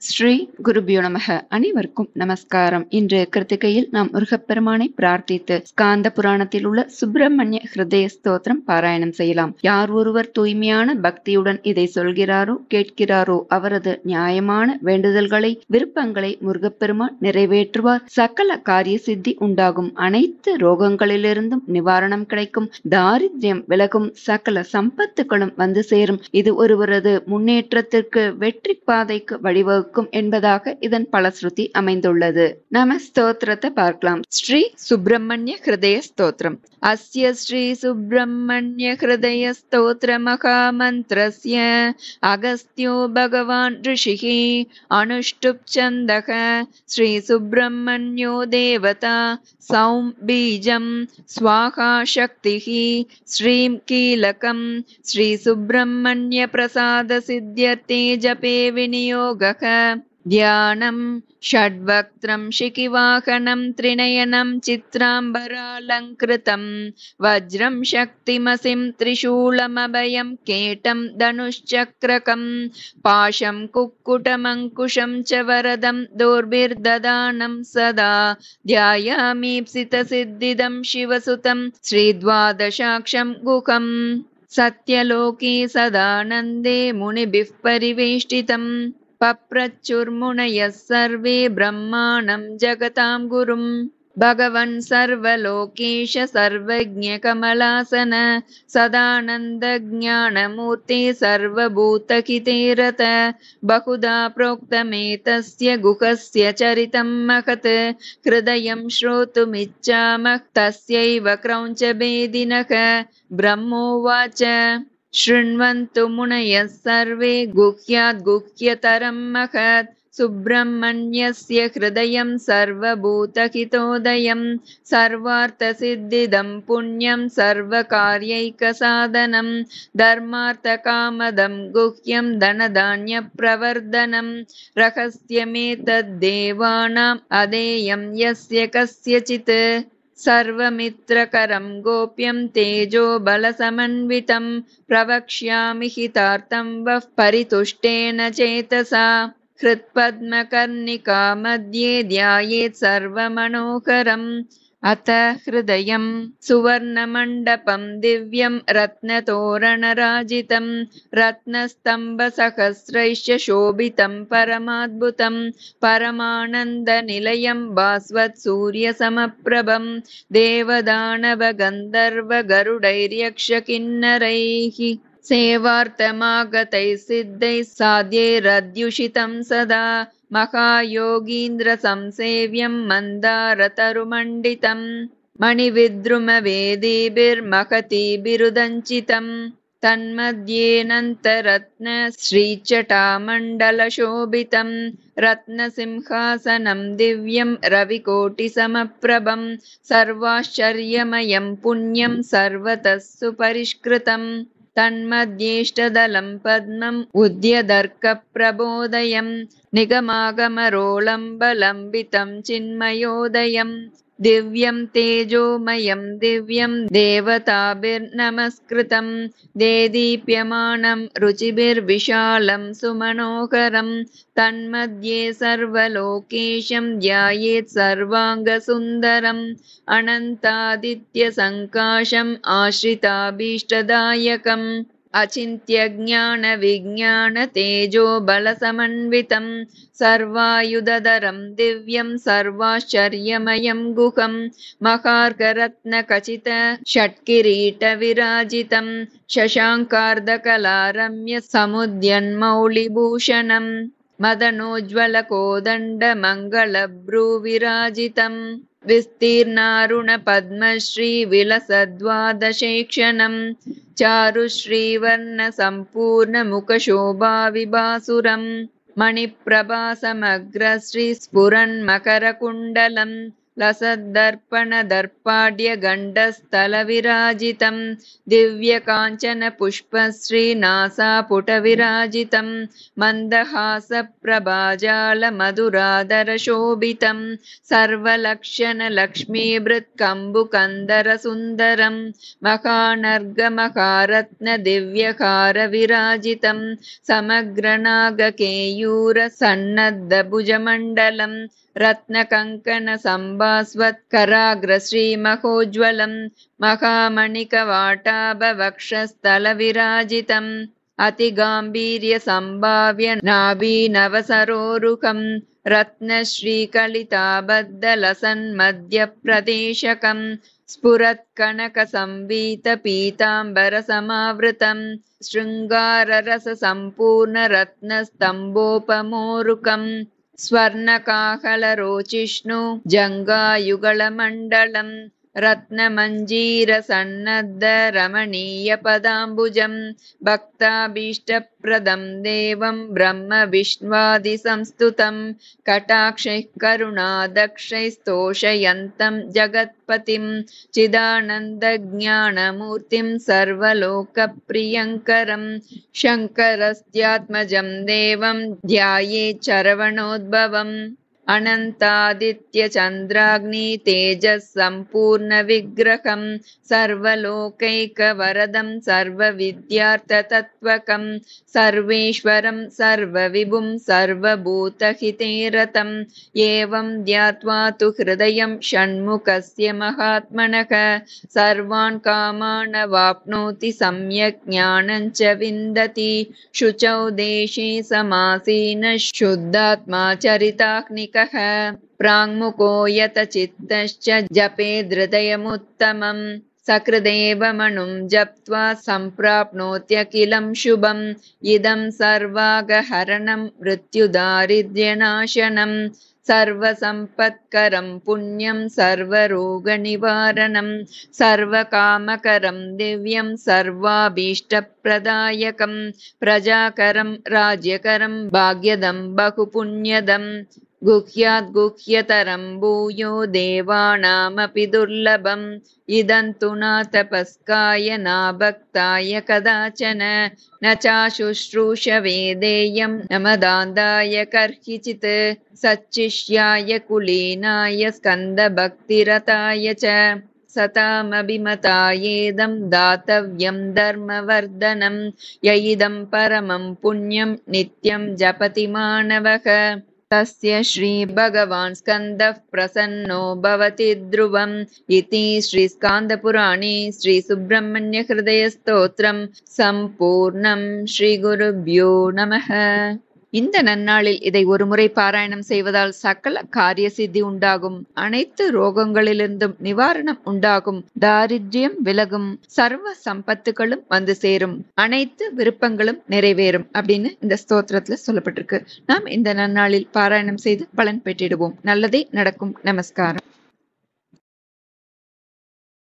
ஸ்ரீ குருபியோ நமக. அனைவருக்கும் நமஸ்காரம். இன்று கிருத்திகையில் நாம் முருகப்பெருமானை பிரார்த்தித்து ஸ்காந்த புராணத்தில் உள்ள சுப்பிரமணிய ஹிருதய ஸ்தோத்திரம் பாராயணம் செய்யலாம். யார் ஒருவர் தூய்மையான பக்தியுடன் இதை சொல்கிறாரோ கேட்கிறாரோ அவரது நியாயமான வேண்டுதல்களை விருப்பங்களை முருகப்பெருமான் நிறைவேற்றுவார். சகல காரிய சித்தி உண்டாகும். அனைத்து ரோகங்களிலிருந்தும் நிவாரணம் கிடைக்கும். தாரித்யம் விலகும். சகல சம்பத்துகளும் வந்து சேரும். இது ஒருவரது முன்னேற்றத்திற்கு வெற்றி பாதைக்கு வழிவகுக்கும் என்பதாக இதன் பலஸ்ருதி அமைந்துள்ளது. நம ஸ்தோத்திரத்தை பார்க்கலாம். ஸ்ரீ சுப்பிரமணிய ஹிருதய ஸ்தோத்திரம். அஸ்ய ஸ்ரீ சுப்பிரமணிய ஹிருதய ஸ்தோத்திர மகாமந்திரஸ்ய அகஸ்த்யோ பகவான் ரிஷிஹி அனுஷ்டுப் சந்தக ஸ்ரீ சுப்பிரமணியோ தேவதா சௌம் பீஜம் ஸ்வாஹா சக்திஹி ஸ்ரீம் கீலகம் ஸ்ரீ சுப்பிரமணிய பிரசாத சித்யர்த்தே ஜபே விநியோகக ध्यानं षड्वक्त्रं शिखिवाहनं त्रिनयनं चित्राम्बरालङ्कृतं वज्रं शक्तिमसिं त्रिशूलमभयं केटं धनुश्चक्रकं पाशं कुक्कुटमङ्कुशं च वरदं दोर्भिर्ददानं सदा ध्यायामीप्सितसिद्धिदं शिवसुतं श्रीद्वादशाक्षं गुहं सत्यलोके सदानन्दे मुनिभिः परिवेष्टितम् पप्रचुर्मुनयः सर्वे ब्रह्माणं जगतां गुरुं भगवन् सर्वलोकेश सर्वज्ञ कमलासन सदानन्द ज्ञानमूर्ते सर्वभूतहिते रत बहुधा प्रोक्तमेतस्य गुहस्य चरितं महत् हृदयं श्रोतुमिच्छामः तस्यैव क्रौञ्चभेदिनः ब्रह्मोवाच शृण्वन्तु मुनयः सर्वे गुह्याद् गुह्यतरं महत् सुब्रह्मण्यस्य हृदयं सर्वभूतहितोदयं सर्वार्थसिद्धिदं पुण्यं सर्वकार्यैकसाधनं धर्मार्थकामदं गुह्यं धनधान्यप्रवर्धनं रहस्यमेतद्देवानाम् अधेयं यस्य कस्यचित् सर्वमित्रकरं गोप्यं तेजो बलसमन्वितं प्रवक्ष्यामि हितार्थं वः परितुष्टेन चेतसा हृत्पद्मकर्णिका मध्ये ध्यायेत् सर्वमनोहरम् अथ हृदयं सुवर्णमण्डपं दिव्यं रत्नतोरणराजितं रत्नस्तम्भसहस्रैश्च शोभितं परमाद्भुतं परमानन्दनिलयं भास्वत्सूर्यसमप्रभं देवदानवगन्धर्वगरुडैर्यक्षकिन्नरैः सेवार्थमागतैः सिद्धैः साध्यैरद्युषितं सदा महायोगीन्द्रसंसेव्यं मन्दारतरुमण्डितं मणिविद्रुमवेदीभिर्महतीभिरुदञ्चितं तन्मध्येऽनन्तरत्न श्रीचटामण्डलशोभितं रत्नसिंहासनं दिव्यं रविकोटिसमप्रभं सर्वाश्चर्यमयं पुण्यं सर्वतः सुपरिष्कृतम् तन्मध्येष्टदलं पद्मम् उद्यदर्कप्रबोधयं निगमागमरोलम्बलम्बितं चिन्मयोदयं दिव्यं तेजोमयं दिव्यं देवताभिर्नमस्कृतं देदीप्यमानं रुचिभिर्विशालं सुमनोहरं तन्मध्ये सर्वलोकेशं ध्यायेत् सर्वाङ्गसुन्दरम् अनन्तादित्यसङ्काशम् आश्रिताभीष्टदायकम् अचिन्त्यज्ञानविज्ञानतेजो बलसमन्वितं सर्वायुधधरं दिव्यं सर्वाश्चर्यमयं गुहं महार्घरत्नखचित षट्किरीटविराजितं शशाङ्कार्धकलारम्य समुद्यन्मौलिभूषणम् मदनोज्ज्वलकोदण्डमङ्गलभ्रूविराजितम् विस्तीर्णारुणपद्मश्रीविलसद्वादशेक्षणं चारुश्रीवर्णसम्पूर्णमुखशोभाविभासुरं मणिप्रभासमग्रश्रीस्फुरन्मकरकुण्डलं लसद्दर्पणदर्पाढ्यगण्डस्थलविराजितं दिव्यकाञ्चनपुष्पश्रीनासापुटविराजितं मन्दहासप्रभाजालमधुराधरशोभितं सर्वलक्षणलक्ष्मीभृत्कम्बुकन्दरसुन्दरं महानर्गमहारत्नदिव्यहारविराजितं समग्रनागकेयूरसन्नद्धभुजमण्डलं रत्नकङ्कणसम्भास्वत्कराग्रश्रीमहोज्ज्वलं महामणिकवाटाभवक्षस्थलविराजितम् अतिगाम्भीर्यसम्भाव्य नाभीनवसरोरुहं रत्नश्रीकलिताबद्धलसन्मध्यप्रदेशकं स्फुरत्कनकसंवीतपीताम्बरसमावृतं शृङ्गाररससम्पूर्णरत्नस्तम्भोपमोरुकं स्वर्णकाहलरोचिष्णु जङ्गायुगलमण्डलं रत्नमञ्जीरसन्नद्धरमणीयपदाम्बुजं भक्ताभीष्टप्रदं देवं ब्रह्मविष्णुवादिसंस्तुतं कटाक्षैः करुणादक्षैस्तोषयन्तं जगत्पतिं चिदानन्दज्ञानमूर्तिं सर्वलोकप्रियङ्करं शङ्करस्त्यात्मजं देवं ध्यायेच्चरवणोद्भवम् अनन्तादित्यचन्द्राग्नितेजःसम्पूर्णविग्रहं सर्वलोकैकवरदं सर्वविद्यार्थतत्त्वकं सर्वेश्वरं सर्वविभुं सर्वभूतहिते रतं एवं ध्यात्वा तु हृदयं षण्मुखस्य महात्मनः सर्वान् कामान् वाप्नोति सम्यक् ज्ञानं च विन्दति शुचौ देशे समासीनः शुद्धात्मा चरिताग्निकः प्राङ्मुखो यतचित्तश्च जपेद्हृदयमुत्तमम् सकृदेवमनुं जप्त्वा सम्प्राप्नोत्यखिलं शुभम् इदं सर्वागहरणं मृत्युदारिद्र्यनाशनं सर्वसम्पत्करं पुण्यं सर्वरोगनिवारणं सर्वकामकरं दिव्यं सर्वाभीष्टप्रदायकं प्रजाकरं राज्यकरं भाग्यदं बहुपुण्यदम् गुह्याद् गुह्यतरं भूयो देवानामपि दुर्लभम् इदं तु न तपस्काय न भक्ताय कदाचन न चाशुश्रूषवे देयं न मदान्धाय कर्हिचित् सच्चिष्याय कुलीनाय स्कन्दभक्तिरताय च सतामभिमतायेदं दातव्यं धर्मवर्धनं य इदं परमं पुण्यं नित्यं जपति मानवः तस्य श्रीभगवान् स्कन्दः प्रसन्नो भवति ध्रुवम् इति श्रीस्कान्दपुराणे श्रीसुब्रह्मण्यहृदयस्तोत्रं सम्पूर्णं श्रीगुरुभ्यो नमः. இந்த நன்னாளில் இதை ஒருமுறை பாராயணம் செய்வதால் சகல காரிய சித்தி உண்டாகும், அனைத்து ரோகங்களிலிருந்தும் நிவாரணம் உண்டாகும், தாரித்யம் விலகும், சர்வ சம்பத்துகளும் வந்து சேரும், அனைத்து விருப்பங்களும் நிறைவேறும் அப்படின்னு இந்த ஸ்தோத்திரத்துல சொல்லப்பட்டிருக்கு. நாம் இந்த நன்னாளில் பாராயணம் செய்து பலன் பெற்றிடுவோம். நல்லதே நடக்கும். நமஸ்காரம்.